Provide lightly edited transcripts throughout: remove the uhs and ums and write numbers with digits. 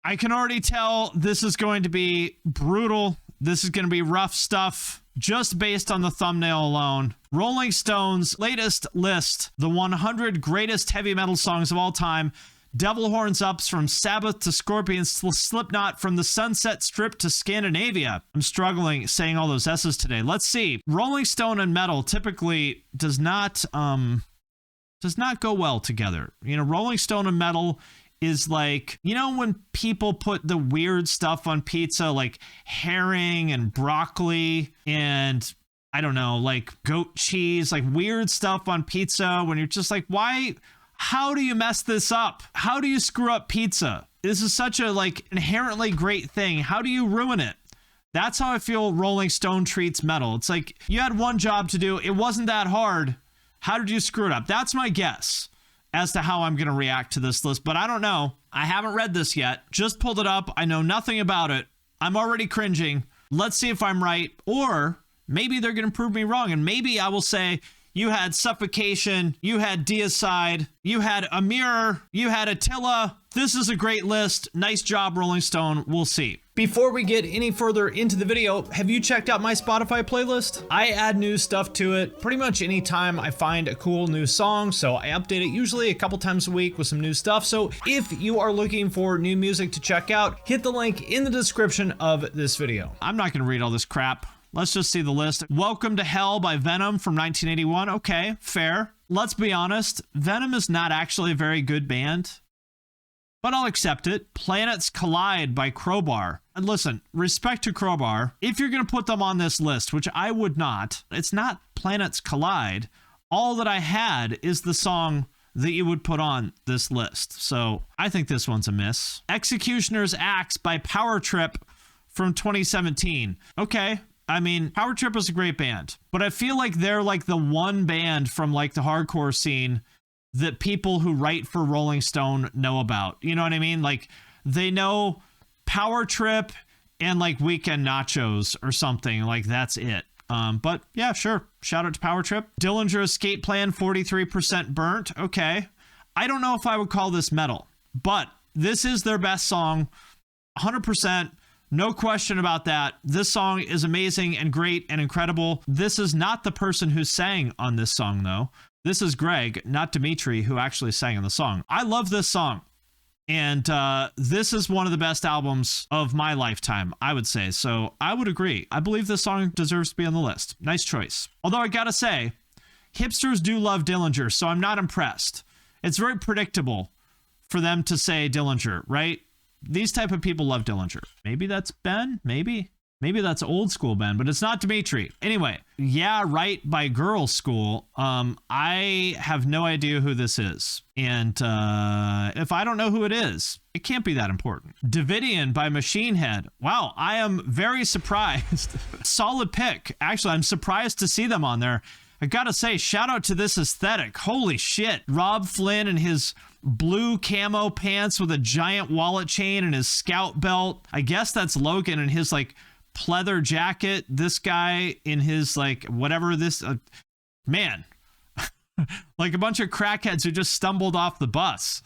I can already tell this is going to be brutal. This is going to be rough stuff just based on the thumbnail alone. Rolling Stone's latest list, the 100 greatest heavy metal songs of all time. Devil Horns Ups from Sabbath to Scorpions, Slipknot from the Sunset Strip to Scandinavia. I'm struggling saying all those S's today. Let's see. Rolling Stone and metal typically does not go well together. You know, Rolling Stone and metal is like, you know, when people put the weird stuff on pizza, like herring and broccoli and I don't know, like goat cheese, like weird stuff on pizza, when you're just like, why? How do you mess this up? How do you screw up pizza? This is such a like inherently great thing. How do you ruin it? That's how I feel Rolling Stone treats metal. It's like you had one job to do. It wasn't that hard. How did you screw it up? That's my guess as to how I'm going to react to this list, but I don't know. I haven't read this yet. Just pulled it up. I know nothing about it. I'm already cringing. Let's see if I'm right, or maybe they're going to prove me wrong, and maybe I will say, you had Suffocation, you had Deicide, you had A Mirror, you had Attila. This is a great list. Nice job, Rolling Stone. We'll see. Before we get any further into the video, have you checked out my Spotify playlist? I add new stuff to it pretty much anytime I find a cool new song, so I update it usually a couple times a week with some new stuff. So if you are looking for new music to check out, hit the link in the description of this video. I'm not going to read all this crap. Let's just see the list. Welcome to Hell by Venom from 1981. Okay, fair. Let's be honest, Venom is not actually a very good band, but I'll accept it. Planets Collide by Crowbar. And listen, respect to Crowbar. If you're going to put them on this list, which I would not, it's not Planets Collide. All that I had is the song that you would put on this list. So I think this one's a miss. Executioner's Axe by Power Trip from 2017. Okay. I mean, Power Trip is a great band, but I feel like they're like the one band from like the hardcore scene that people who write for Rolling Stone know about. You know what I mean? Like they know Power Trip and like Weekend Nachos or something. Like that's it. But yeah, sure. Shout out to Power Trip. Dillinger Escape Plan, 43% Burnt. Okay. I don't know if I would call this metal, but this is their best song. 100%. No question about that. This song is amazing and great and incredible. This is not the person who sang on this song, though. This is Greg, not Dimitri, who actually sang on the song. I love this song. And this is one of the best albums of my lifetime, I would say. So I would agree. I believe this song deserves to be on the list. Nice choice. Although I gotta say, hipsters do love Dillinger, so I'm not impressed. It's very predictable for them to say Dillinger, right? These type of people love Dillinger. Maybe that's Ben. Maybe that's old school Ben, but it's not Dimitri. Anyway, Yeah Right by Girl School. I have no idea who this is. And if I don't know who it is, it can't be that important. Davidian by Machine Head. Wow, I am very surprised. Solid pick. Actually, I'm surprised to see them on there. I gotta say, shout out to this aesthetic. Holy shit. Rob Flynn and his blue camo pants with a giant wallet chain and his scout belt. I guess that's Logan and his like pleather jacket. This guy in his like whatever this man. Like a bunch of crackheads who just stumbled off the bus.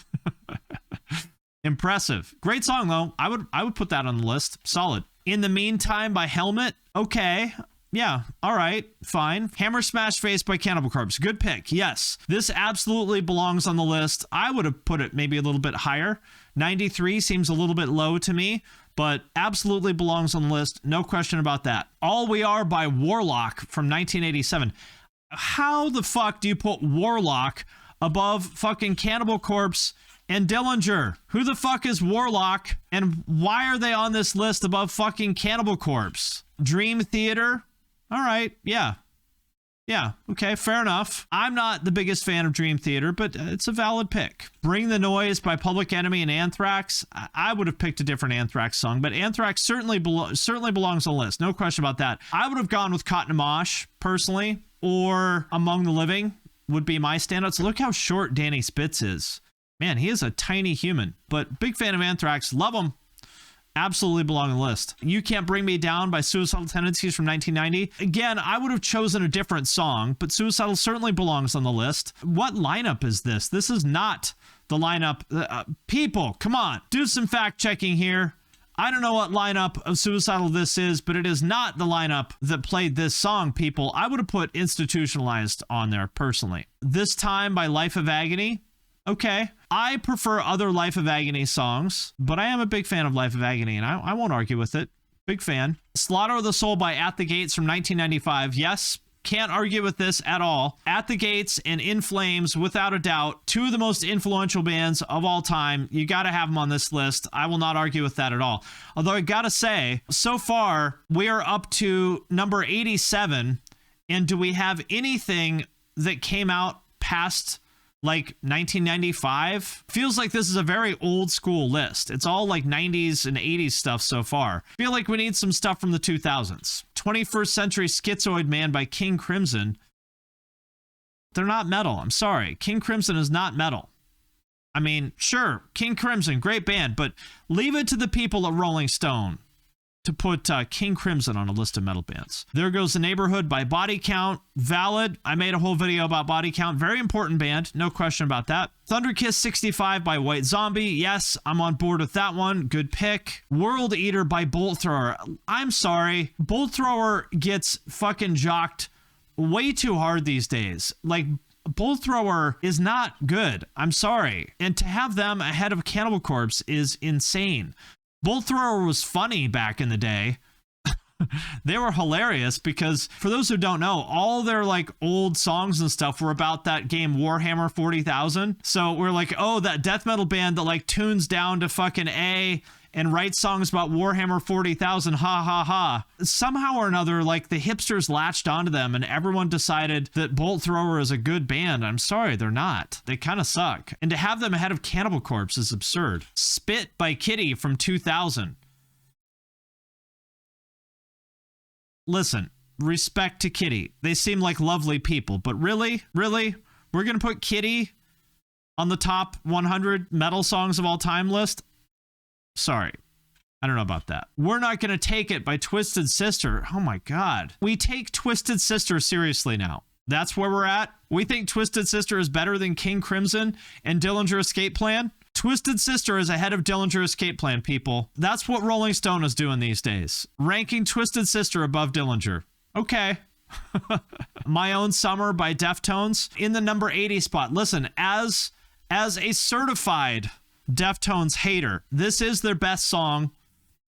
Impressive. Great song though. I would put that on the list. Solid. In the Meantime by Helmet. Okay. Yeah, all right, fine. Hammer Smash Face by Cannibal Corpse. Good pick, yes. This absolutely belongs on the list. I would have put it maybe a little bit higher. 93 seems a little bit low to me, but absolutely belongs on the list. No question about that. All We Are by Warlock from 1987. How the fuck do you put Warlock above fucking Cannibal Corpse and Dillinger? Who the fuck is Warlock, and why are they on this list above fucking Cannibal Corpse? Dream Theater? All right, yeah, okay, fair enough. I'm not the biggest fan of Dream Theater, but it's a valid pick. Bring the Noise by Public Enemy and Anthrax. I would have picked a different Anthrax song, but Anthrax certainly belongs on the list. No question about that. I would have gone with Cotton Mosh, personally, or Among the Living would be my standouts. Look how short Danny Spitz is. Man, he is a tiny human, but big fan of Anthrax. Love him. Absolutely belong on the list. You Can't Bring Me Down by Suicidal Tendencies from 1990. Again, I would have chosen a different song, but Suicidal certainly belongs on the list. What lineup is this? This is not the lineup. People, come on, do some fact checking here. I don't know what lineup of Suicidal this is, but it is not the lineup that played this song, people. I would have put Institutionalized on there, personally. This Time by Life of Agony. Okay. I prefer other Life of Agony songs, but I am a big fan of Life of Agony, and I won't argue with it. Big fan. Slaughter of the Soul by At the Gates from 1995. Yes. Can't argue with this at all. At the Gates and In Flames, without a doubt, two of the most influential bands of all time. You got to have them on this list. I will not argue with that at all. Although I got to say, so far, we are up to number 87. And do we have anything that came out past like 1995? Feels like this is a very old school list. It's all like 90s and 80s stuff so far. Feel like we need some stuff from the 2000s. 21st Century Schizoid Man by King Crimson. They're not metal. I'm sorry. King Crimson is not metal. I mean, sure, King Crimson, great band, but leave it to the people at Rolling Stone to put King Crimson on a list of metal bands. There Goes the Neighborhood by Body Count. Valid. I made a whole video about Body Count. Very important band. No question about that. Thunder Kiss 65 by White Zombie. Yes, I'm on board with that one. Good pick. World Eater by Bolt Thrower. I'm sorry. Bolt Thrower gets fucking jocked way too hard these days. Like, Bolt Thrower is not good. I'm sorry. And to have them ahead of Cannibal Corpse is insane. Bolt Thrower was funny back in the day. They were hilarious because, for those who don't know, all their like old songs and stuff were about that game Warhammer 40,000. So we're like, oh, that death metal band that like tunes down to fucking A and writes songs about Warhammer 40,000, ha ha ha. Somehow or another, like the hipsters latched onto them and everyone decided that Bolt Thrower is a good band. I'm sorry, they're not. They kind of suck. And to have them ahead of Cannibal Corpse is absurd. Spit by Kitty from 2000. Listen, respect to Kitty. They seem like lovely people, but really? Really? We're going to put Kitty on the top 100 metal songs of all time list? Sorry. I don't know about that. We're Not Gonna Take It by Twisted Sister. Oh my God. We take Twisted Sister seriously now. That's where we're at. We think Twisted Sister is better than King Crimson and Dillinger Escape Plan. Twisted Sister is ahead of Dillinger Escape Plan, people. That's what Rolling Stone is doing these days. Ranking Twisted Sister above Dillinger. Okay. My Own Summer by Deftones in the number 80 spot. Listen, as a certified Deftones hater, this is their best song.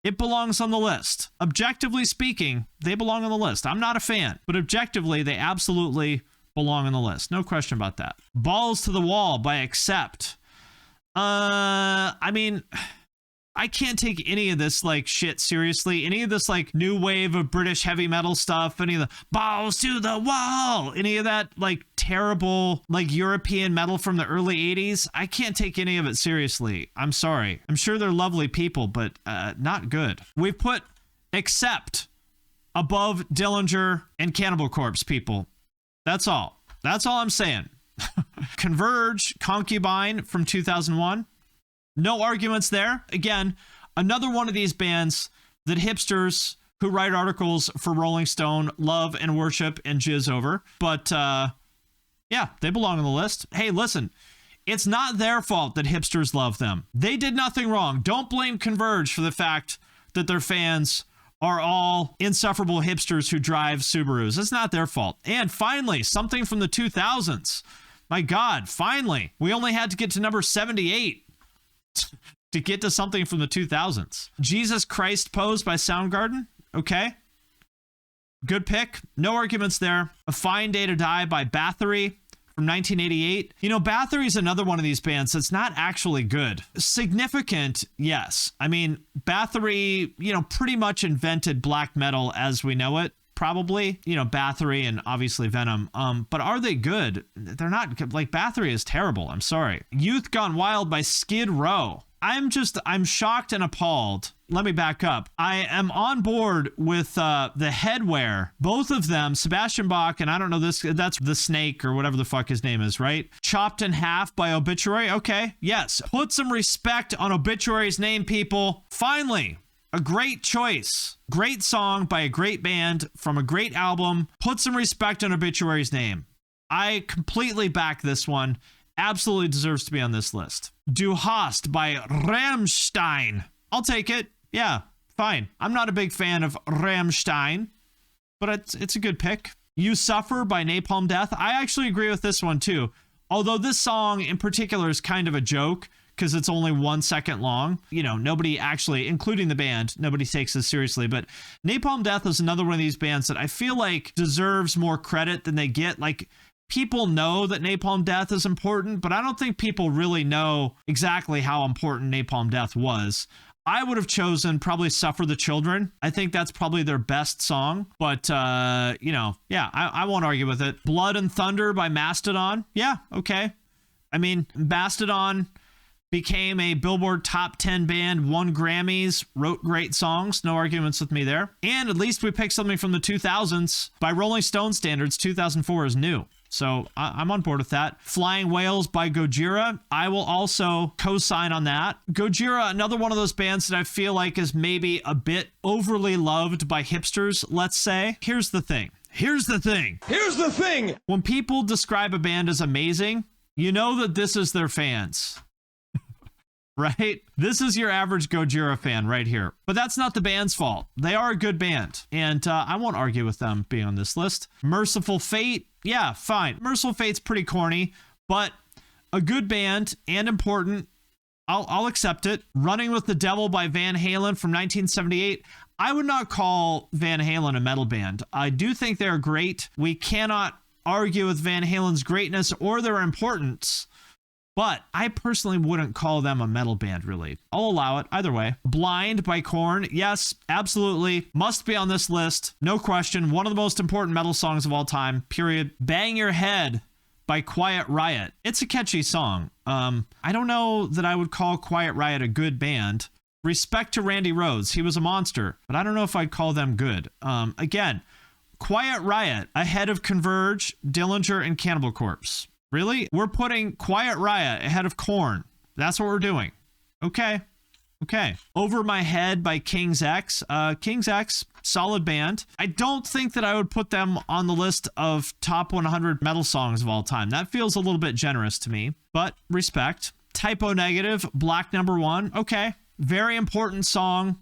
It belongs on the list. Objectively speaking, they belong on the list. I'm not a fan, but objectively, they absolutely belong on the list. No question about that. Balls to the Wall by Accept. I mean, I can't take any of this like shit seriously. Any of this like new wave of British heavy metal stuff, any of the balls to the wall, any of that like terrible like European metal from the early 80s. I can't take any of it seriously. I'm sorry. I'm sure they're lovely people, but not good. We've put Accept above Dillinger and Cannibal Corpse, people. That's all. That's all I'm saying. Converge, Concubine from 2001. No arguments there. Again, another one of these bands that hipsters who write articles for Rolling Stone love and worship and jizz over. But yeah, they belong on the list. Hey, listen, it's not their fault that hipsters love them. They did nothing wrong. Don't blame Converge for the fact that their fans are all insufferable hipsters who drive Subarus. It's not their fault. And finally, something from the 2000s. My God, finally. We only had to get to number 78 to get to something from the 2000s. Jesus Christ Pose by Soundgarden. Okay. Good pick. No arguments there. A Fine Day to Die by Bathory from 1988. You know, Bathory is another one of these bands that's not actually good. Significant, yes. I mean, Bathory, you know, pretty much invented black metal as we know it. Probably, you know, Bathory and obviously Venom. But are they good? They're not. Like, Bathory is terrible. I'm sorry. Youth Gone Wild by Skid Row. I'm shocked and appalled. Let me back up. I am on board with the Headwear. Both of them, Sebastian Bach, and I don't know this, that's The Snake or whatever the fuck his name is, right? Chopped in Half by Obituary. Okay, yes. Put some respect on Obituary's name, people. Finally. A great choice. Great song by a great band from a great album. Put some respect on Obituary's name. I completely back this one. absolutely deserves to be on this list. Du Hast by Rammstein. I'll take it. Yeah, fine. I'm not a big fan of Rammstein, but it's a good pick. You Suffer by Napalm Death. I actually agree with this one too. Although this song in particular is kind of a joke because it's only 1 second long. You know, nobody actually, including the band, nobody takes this seriously. But Napalm Death is another one of these bands that I feel like deserves more credit than they get. Like, people know that Napalm Death is important, but I don't think people really know exactly how important Napalm Death was. I would have chosen probably Suffer the Children. I think that's probably their best song. But, you know, yeah, I won't argue with it. Blood and Thunder by Mastodon. Yeah, okay. I mean, Mastodon became a Billboard Top 10 band, won Grammys, wrote great songs. No arguments with me there. And at least we picked something from the 2000s. By Rolling Stone standards, 2004 is new. So I'm on board with that. Flying Whales by Gojira. I will also co-sign on that. Gojira, another one of those bands that I feel like is maybe a bit overly loved by hipsters, let's say. Here's the thing. When people describe a band as amazing, you know that this is their fans. Right? This is your average Gojira fan right here. But that's not the band's fault. They are a good band. And I won't argue with them being on this list. Merciful Fate. Yeah, fine. Merciful Fate's pretty corny, but a good band and important. I'll accept it. Running with the Devil by Van Halen from 1978. I would not call Van Halen a metal band. I do think they're great. We cannot argue with Van Halen's greatness or their importance. But I personally wouldn't call them a metal band, really. I'll allow it either way. Blind by Korn. Yes, absolutely. Must be on this list. No question. One of the most important metal songs of all time, period. Bang Your Head by Quiet Riot. It's a catchy song. I don't know that I would call Quiet Riot a good band. Respect to Randy Rhoads. He was a monster, but I don't know if I'd call them good. Again, Quiet Riot ahead of Converge, Dillinger, and Cannibal Corpse. Really? We're putting Quiet Riot ahead of Korn. That's what we're doing. Okay. Over My Head by King's X. King's X, solid band. I don't think that I would put them on the list of top 100 metal songs of all time. That feels a little bit generous to me, but respect. Typo Negative, Black Number One. Okay. Very important song.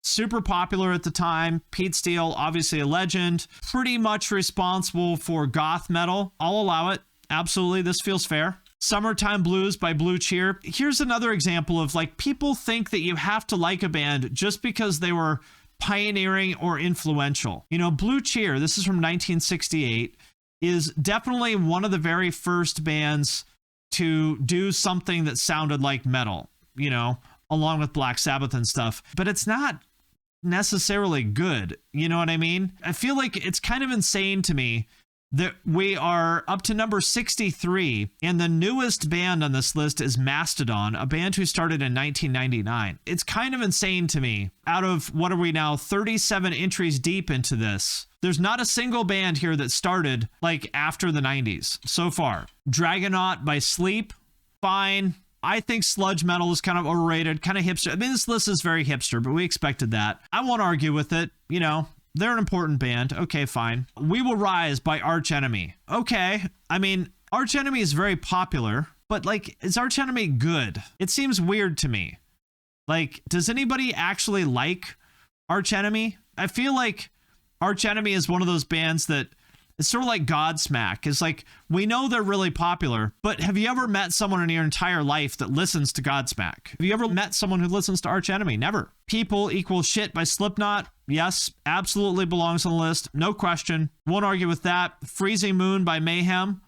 Super popular at the time. Pete Steele, obviously a legend. Pretty much responsible for goth metal. I'll allow it. Absolutely, this feels fair. Summertime Blues by Blue Cheer. Here's another example of, like, people think that you have to like a band just because they were pioneering or influential. You know, Blue Cheer, this is from 1968, is definitely one of the very first bands to do something that sounded like metal, you know, along with Black Sabbath and stuff. But it's not necessarily good. You know what I mean? I feel like it's kind of insane to me that we are up to number 63, and the newest band on this list is Mastodon, a band who started in 1999. It's kind of insane to me. Out of, what are we now, 37 entries deep into this, there's not a single band here that started, like, after the 90s so far. Dragonaut by Sleep, fine. I think sludge metal is kind of overrated, kind of hipster. I mean, this list is very hipster, but we expected that. I won't argue with it, you know. They're an important band. Okay, fine. We Will Rise by Arch Enemy. Okay. I mean, Arch Enemy is very popular, but, like, is Arch Enemy good? It seems weird to me. Like, does anybody actually like Arch Enemy? I feel like Arch Enemy is one of those bands that it's sort of like Godsmack. It's like, we know they're really popular, but have you ever met someone in your entire life that listens to Godsmack? Have you ever met someone who listens to Arch Enemy? Never. People Equal Shit by Slipknot. Yes, absolutely belongs on the list. No question. Won't argue with that. Freezing Moon by Mayhem.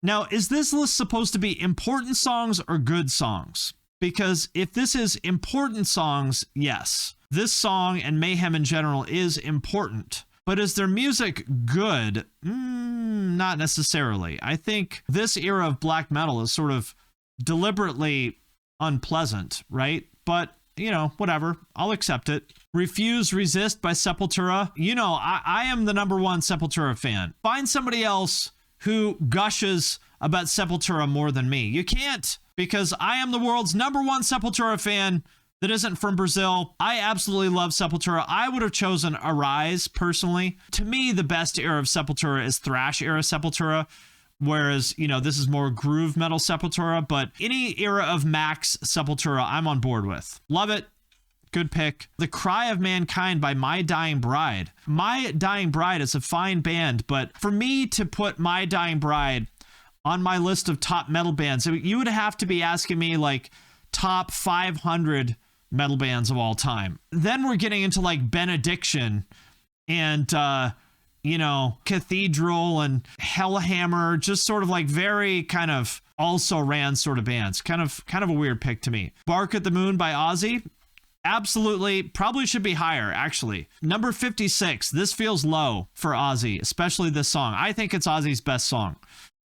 Now, is this list supposed to be important songs or good songs? Because if this is important songs, yes. This song and Mayhem in general is important. But is their music good? Not necessarily. I think this era of black metal is sort of deliberately unpleasant, right? But, you know, whatever. I'll accept it. Refuse Resist by Sepultura. You know, I am the number one Sepultura fan. Find somebody else who gushes about Sepultura more than me. You can't, because I am the world's number one Sepultura fan that isn't from Brazil. I absolutely love Sepultura. I would have chosen Arise, personally. To me, the best era of Sepultura is thrash era Sepultura, Whereas, you know, this is more groove metal Sepultura, but any era of Max Sepultura, I'm on board with. Love it. Good pick. The Cry of Mankind by My Dying Bride. My Dying Bride is a fine band, but for me to put My Dying Bride on my list of top metal bands, you would have to be asking me like top 500 metal bands of all time. Then we're getting into like Benediction and, you know, Cathedral and Hellhammer, just sort of like very kind of also ran sort of bands. Kind of a weird pick to me. Bark at the Moon by Ozzy. Absolutely. Probably should be higher, actually. Number 56. This feels low for Ozzy, especially this song. I think it's Ozzy's best song.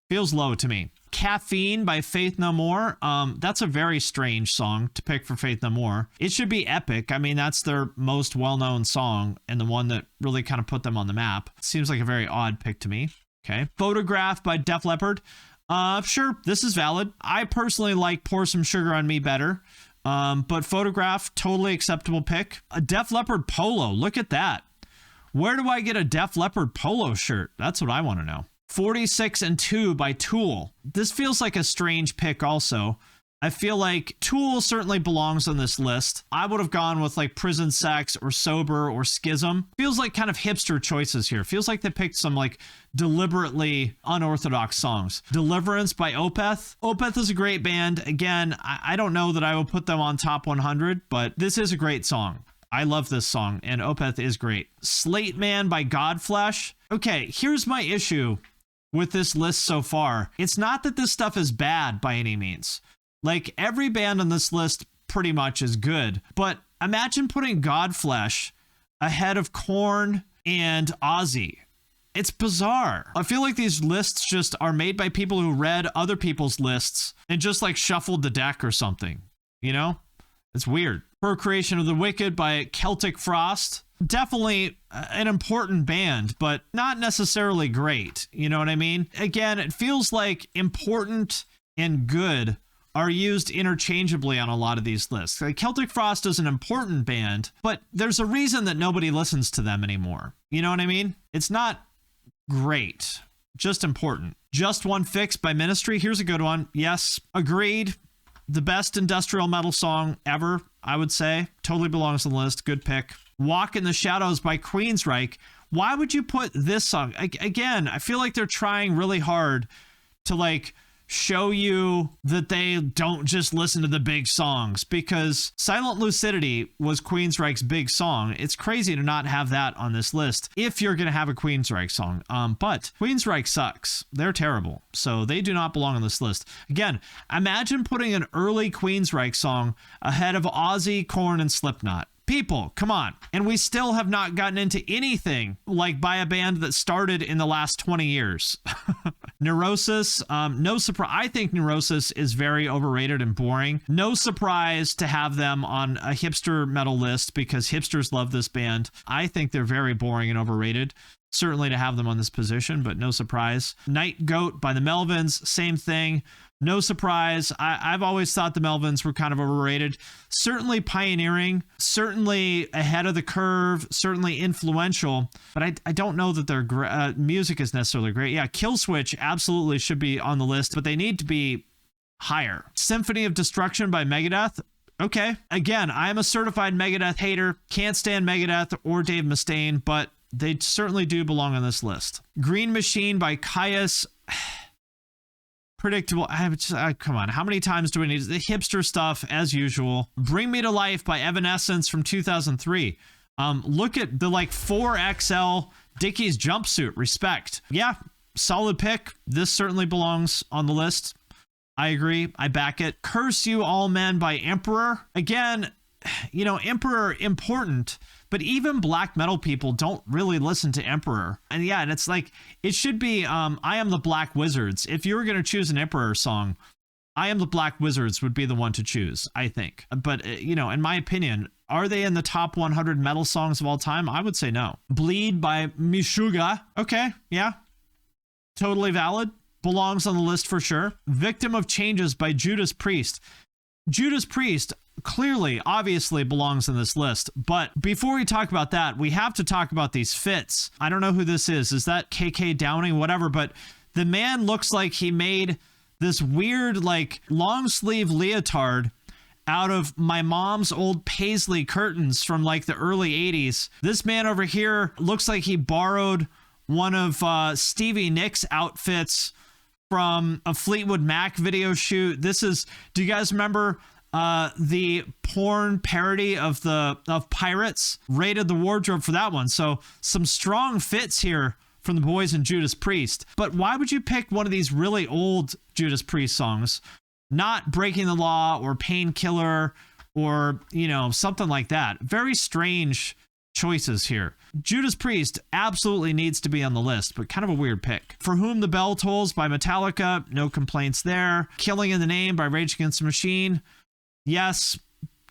Feels low to me. Caffeine by Faith No More. That's a very strange song to pick for Faith No More. It should be Epic. I mean, that's their most well-known song and the one that really kind of put them on the map. Seems like a very odd pick to me. Okay. Photograph by Def Leppard. Sure, this is valid. I personally like Pour Some Sugar on Me better. But Photograph, totally acceptable pick. A Def Leppard polo. Look at that. Where do I get a Def Leppard polo shirt? That's what I want to know. 46 and 2 by Tool. This feels like a strange pick also. I feel like Tool certainly belongs on this list. I would have gone with like Prison Sex or Sober or Schism. Feels like kind of hipster choices here. Feels like they picked some like deliberately unorthodox songs. Deliverance by Opeth. Opeth is a great band. Again, I don't know that I will put them on top 100, but this is a great song. I love this song, and Opeth is great. Slate Man by Godflesh. Okay, here's my issue with this list so far. It's not that this stuff is bad by any means. Like, every band on this list pretty much is good, but imagine putting Godflesh ahead of Korn and Ozzy. It's bizarre. I feel like these lists just are made by people who read other people's lists and just like shuffled the deck or something, you know? It's weird. Procreation of the Wicked by Celtic Frost. Definitely an important band, but not necessarily great. You know what I mean? Again, it feels like important and good are used interchangeably on a lot of these lists. Like Celtic Frost is an important band, but there's a reason that nobody listens to them anymore. You know what I mean? It's not great, just important. Just One Fix by Ministry. Here's a good one. Yes, agreed. The best industrial metal song ever, I would say. Totally belongs on the list. Good pick. Walk in the Shadows by Queensryche. Why would you put this song? Again, I feel like they're trying really hard to like show you that they don't just listen to the big songs, because Silent Lucidity was Queensryche's big song. It's crazy to not have that on this list if you're going to have a Queensryche song. But Queensryche sucks. They're terrible. So they do not belong on this list. Again, imagine putting an early Queensryche song ahead of Ozzy, Korn, and Slipknot. People, come on. And we still have not gotten into anything like by a band that started in the last 20 years. Neurosis, no surprise. I think Neurosis is very overrated and boring. No surprise to have them on a hipster metal list because hipsters love this band. I think they're very boring and overrated. Certainly to have them on this position, but no surprise. Night Goat by the Melvins, same thing. No surprise. I've always thought the Melvins were kind of overrated. Certainly pioneering, certainly ahead of the curve, certainly influential, but I don't know that their music is necessarily great. Yeah, Killswitch absolutely should be on the list, but they need to be higher. Symphony of Destruction by Megadeth. Okay. Again, I'm a certified Megadeth hater. Can't stand Megadeth or Dave Mustaine, but they certainly do belong on this list. Green Machine by Caius. Predictable. Come on. How many times do we need the hipster stuff as usual? Bring Me to Life by Evanescence from 2003. Look at the like 4XL Dickies jumpsuit. Respect. Yeah, solid pick. This certainly belongs on the list. I agree. I back it. Curse You All Men by Emperor. Again, you know, Emperor important, but even black metal people don't really listen to Emperor. And yeah, and it's like, it should be I Am the Black Wizards. If you were going to choose an Emperor song, I Am the Black Wizards would be the one to choose, I think. But, you know, in my opinion, are they in the top 100 metal songs of all time? I would say no. Bleed by Meshuggah. Okay, yeah. Totally valid. Belongs on the list for sure. Victim of Changes by Judas Priest. Judas Priest clearly, obviously belongs in this list. But before we talk about that, we have to talk about these fits. I don't know who this is. Is that KK Downing? Whatever. But The man looks like he made this weird, like, long sleeve leotard out of my mom's old paisley curtains from like the early 80s. This man over here looks like he borrowed one of Stevie Nicks' outfits from a Fleetwood Mac video shoot. This is, do you guys remember the porn parody of Pirates? Raided the wardrobe for that one. So some strong fits here from the boys in Judas Priest. But why would you pick one of these really old Judas Priest songs? Not Breaking the Law or Painkiller or, you know, something like that. Very strange choices here. Judas Priest absolutely needs to be on the list, but kind of a weird pick. For Whom the Bell Tolls by Metallica, no complaints there. Killing in the Name by Rage Against the Machine, yes,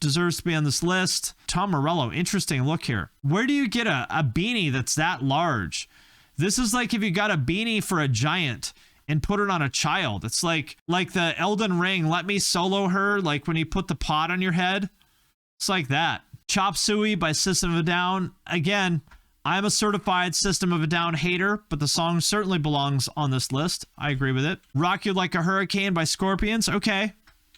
deserves to be on this list. Tom Morello, interesting look here. Where do you get a beanie that's that large? This is like if you got a beanie for a giant and put it on a child. It's like the Elden Ring, Let Me Solo Her, like when you put the pot on your head. It's like that. Chop Suey by System of a Down. Again, I'm a certified System of a Down hater, but the song certainly belongs on this list. I agree with it. Rock You Like a Hurricane by Scorpions. Okay.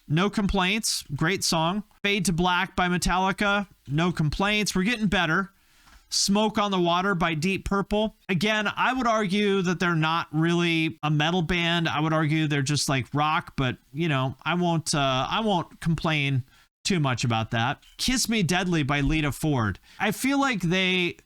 No complaints. Great song. Fade to Black by Metallica. No complaints. We're getting better. Smoke on the Water by Deep Purple. Again, I would argue that they're not really a metal band. I would argue they're just like rock, but you know, I won't complain too much about that. Kiss Me Deadly by Lita Ford. I feel like they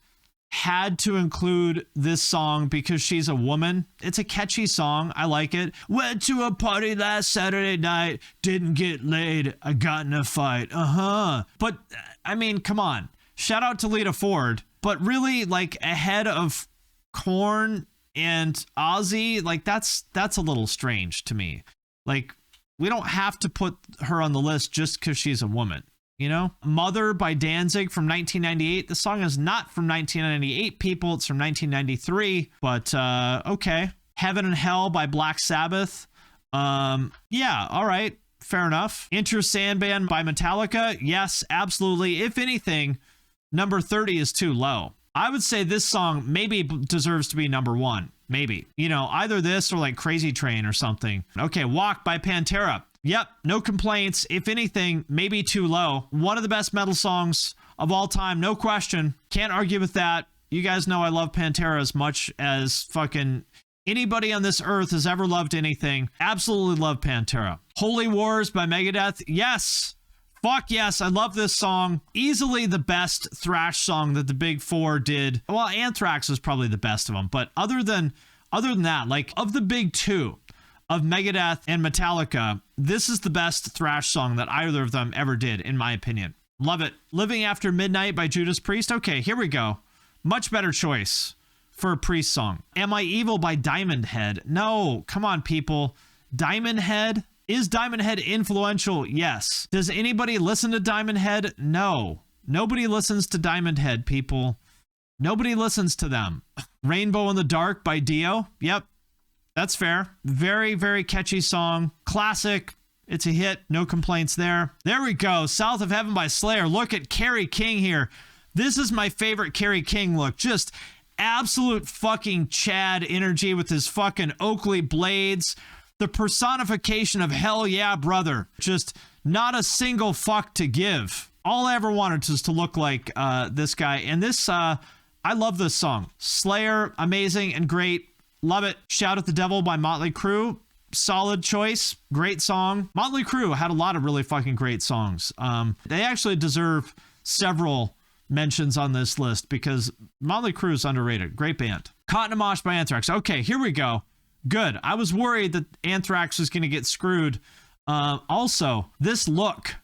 had to include this song because she's a woman. It's a catchy song. I like it. Went to a party last Saturday night, didn't get laid, I got in a fight. But I mean, come on. Shout out to Lita Ford. But really, like, ahead of Korn and Ozzy, like, that's a little strange to me. Like, we don't have to put her on the list just because she's a woman, you know? Mother by Danzig from 1998. The song is not from 1998, people. It's from 1993. But, okay. Heaven and Hell by Black Sabbath. Yeah, all right. Fair enough. Enter Sandman by Metallica. Yes, absolutely. If anything, number 30 is too low. I would say this song maybe deserves to be number 1. Maybe. You know, either this or like Crazy Train or something. Okay, Walk by Pantera. Yep, no complaints. If anything, maybe too low. One of the best metal songs of all time, no question. Can't argue with that. You guys know I love Pantera as much as fucking anybody on this earth has ever loved anything. Absolutely love Pantera. Holy Wars by Megadeth. Yes. Fuck yes, I love this song. Easily the best thrash song that the Big Four did. Well, Anthrax was probably the best of them, but other than that, like of the big two of Megadeth and Metallica, this is the best thrash song that either of them ever did, in my opinion. Love it. Living After Midnight by Judas Priest. Okay, here we go. Much better choice for a Priest song. Am I Evil by Diamond Head. No, come on, people. Diamond Head. Is Diamond Head influential? Yes. Does anybody listen to Diamond Head? No. Nobody listens to Diamond Head, people. Nobody listens to them. Rainbow in the Dark by Dio. Yep. That's fair. Very, very catchy song. Classic. It's a hit. No complaints there. There we go. South of Heaven by Slayer. Look at Kerry King here. This is my favorite Kerry King look. Just absolute fucking Chad energy with his fucking Oakley blades. The personification of hell yeah, brother. Just not a single fuck to give. All I ever wanted was to look like this guy. And this, I love this song. Slayer, amazing and great. Love it. Shout at the Devil by Motley Crue. Solid choice. Great song. Motley Crue had a lot of really fucking great songs. They actually deserve several mentions on this list because Motley Crue is underrated. Great band. Cotton and Mosh by Anthrax. Okay, here we go. Good. I was worried that Anthrax was going to get screwed. Also, this look.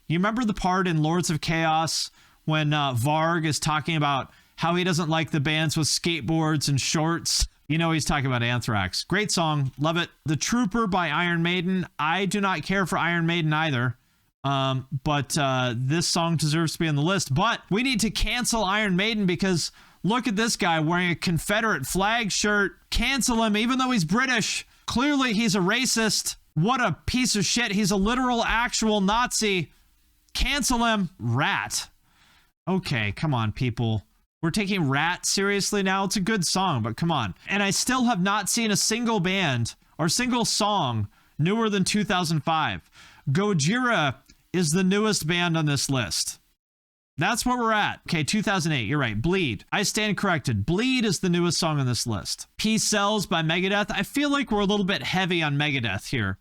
You remember the part in Lords of Chaos when Varg is talking about how he doesn't like the bands with skateboards and shorts? You know he's talking about Anthrax. Great song. Love it. The Trooper by Iron Maiden. I do not care for Iron Maiden either. But this song deserves to be on the list. But we need to cancel Iron Maiden because look at this guy wearing a Confederate flag shirt. Cancel him even though he's British. Clearly he's a racist. What a piece of shit. He's a literal actual Nazi. Cancel him. Rat. Okay, come on, people. We're taking Rat seriously now. It's a good song, but come on. And I still have not seen a single band or single song newer than 2005. Gojira is the newest band on this list. That's where we're at. Okay, 2008. You're right. Bleed. I stand corrected. Bleed is the newest song on this list. Peace Sells by Megadeth. I feel like we're a little bit heavy on Megadeth here,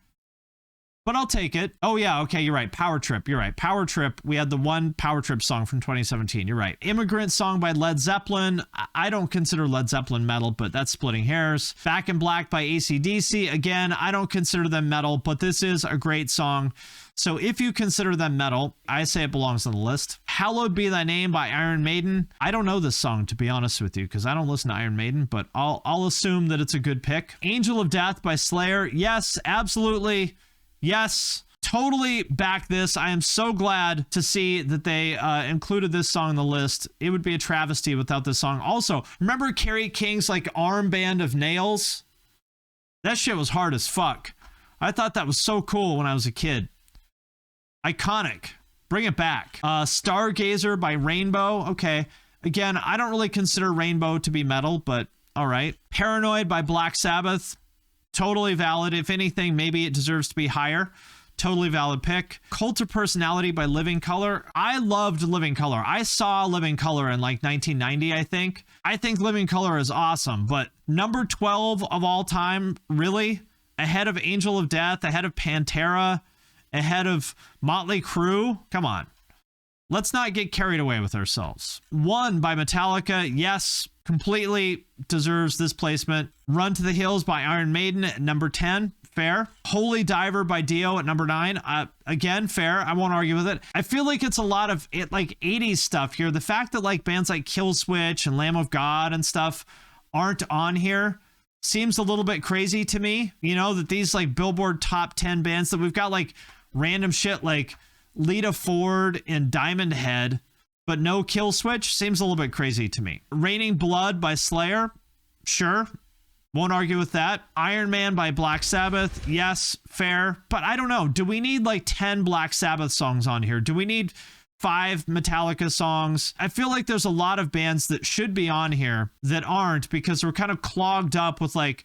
but I'll take it. Oh yeah, okay, you're right. Power Trip. You're right. Power Trip. We had the one Power Trip song from 2017. You're right. Immigrant Song by Led Zeppelin. I don't consider Led Zeppelin metal, but that's splitting hairs. Back in Black by AC/DC. Again, I don't consider them metal, but this is a great song. So if you consider them metal, I say it belongs on the list. Hallowed Be Thy Name by Iron Maiden. I don't know this song, to be honest with you, because I don't listen to Iron Maiden, but I'll assume that it's a good pick. Angel of Death by Slayer. Yes, absolutely. Yes. Totally back this. I am so glad to see that they included this song on the list. It would be a travesty without this song. Also, remember Kerry King's like armband of nails? That shit was hard as fuck. I thought that was so cool when I was a kid. Iconic. Bring it back. Stargazer by Rainbow. Okay. Again, I don't really consider Rainbow to be metal, but all right. Paranoid by Black Sabbath. Totally valid. If anything, maybe it deserves to be higher. Totally valid pick. Cult of Personality by Living Colour. I loved Living Colour. I saw Living Colour in like 1990, I think. I think Living Colour is awesome, but number 12 of all time, really? Ahead of Angel of Death, ahead of Pantera, ahead of Motley Crue? Come on. Let's not get carried away with ourselves. One by Metallica. Yes, completely deserves this placement. Run to the Hills by Iron Maiden at number 10. Fair. Holy Diver by Dio at number 9. Again, fair. I won't argue with it. I feel like it's a lot of it, like 80s stuff here. The fact that like bands like Killswitch and Lamb of God and stuff aren't on here seems a little bit crazy to me. You know, that these like Billboard top 10 bands that we've got like random shit like Lita Ford and Diamond Head, but no Killswitch seems a little bit crazy to me. Raining Blood by Slayer. Sure. Won't argue with that. Iron Man by Black Sabbath. Yes, fair. But I don't know. Do we need like 10 Black Sabbath songs on here? Do we need 5 Metallica songs? I feel like there's a lot of bands that should be on here that aren't because we're kind of clogged up with like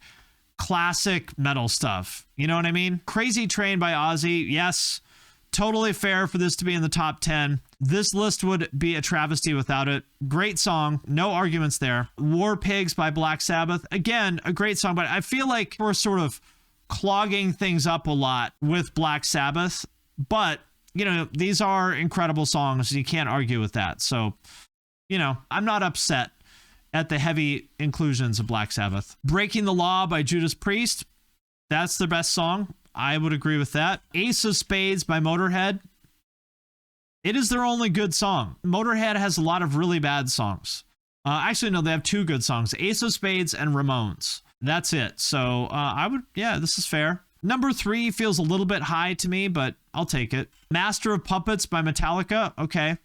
classic metal stuff. You know what I mean? Crazy Train by Ozzy. Yes. Totally fair for this to be in the top 10. This list would be a travesty without it. Great song. No arguments there. War Pigs by Black Sabbath. Again, a great song, but I feel like we're sort of clogging things up a lot with Black Sabbath. But, you know, these are incredible songs. You can't argue with that. So, you know, I'm not upset at the heavy inclusions of Black Sabbath. Breaking the Law by Judas Priest. That's their best song. I would agree with that. Ace of Spades by Motorhead. It is their only good song. Motorhead has a lot of really bad songs. Actually, no, they have 2 good songs. Ace of Spades and Ramones. That's it. So this is fair. Number 3 feels a little bit high to me, but I'll take it. Master of Puppets by Metallica. Okay,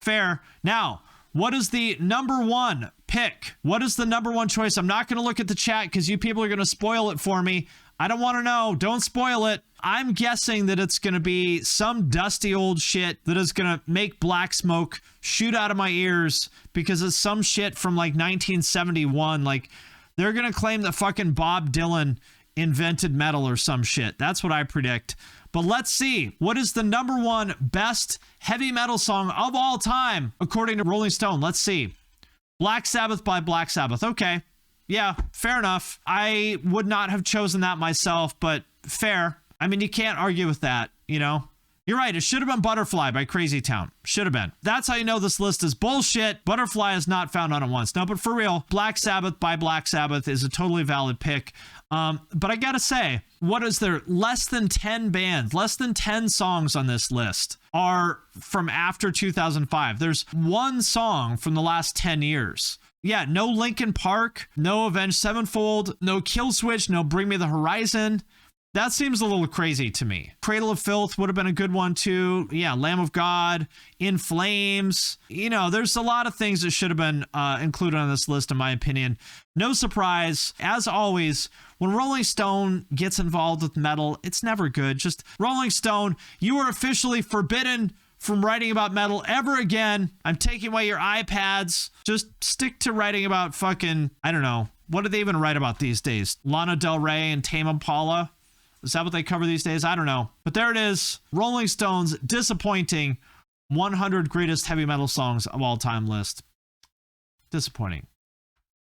fair. Now, what is the number 1 pick? What is the number 1 choice? I'm not going to look at the chat because you people are going to spoil it for me. I don't want to know. Don't spoil it. I'm guessing that it's going to be some dusty old shit that is going to make black smoke shoot out of my ears because it's some shit from like 1971. Like they're going to claim that fucking Bob Dylan invented metal or some shit. That's what I predict. But let's see. What is the number 1 best heavy metal song of all time according to Rolling Stone? Let's see. Black Sabbath by Black Sabbath. Okay. Yeah, fair enough. I would not have chosen that myself, but fair. I mean, you can't argue with that, you know? You're right. It should have been Butterfly by Crazy Town. Should have been. That's how you know this list is bullshit. Butterfly is not found on it once. No, but for real, Black Sabbath by Black Sabbath is a totally valid pick. But I gotta say, what is there? Less than 10 bands, less than 10 songs on this list are from after 2005. There's 1 song from the last 10 years. Yeah, no Linkin Park, no Avenged Sevenfold, no Killswitch, no Bring Me the Horizon. That seems a little crazy to me. Cradle of Filth would have been a good one too. Yeah, Lamb of God, In Flames. You know, there's a lot of things that should have been included on this list, in my opinion. No surprise, as always, when Rolling Stone gets involved with metal, it's never good. Just Rolling Stone, you are officially forbidden from writing about metal ever again. I'm taking away your iPads. Just stick to writing about fucking, I don't know. What do they even write about these days? Lana Del Rey and Tame Impala? Is that what they cover these days? I don't know. But there it is. Rolling Stone's disappointing 100 greatest heavy metal songs of all time list. Disappointing.